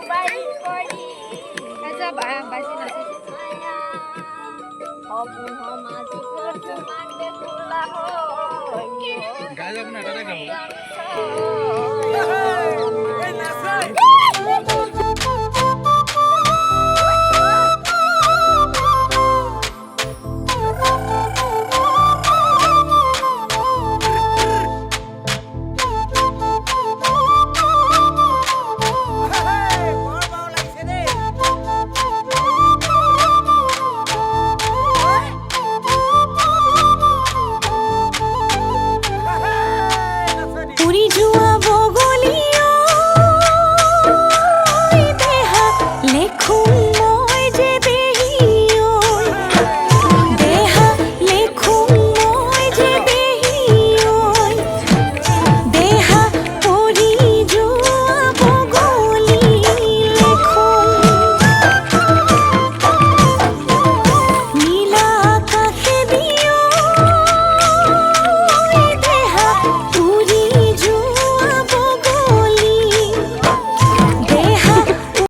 বাড়ি করি বাজি না অগুণ মাঝি করতে মাঠে তোলা হয় গায়ে যাবো না, এটা দেখাবো।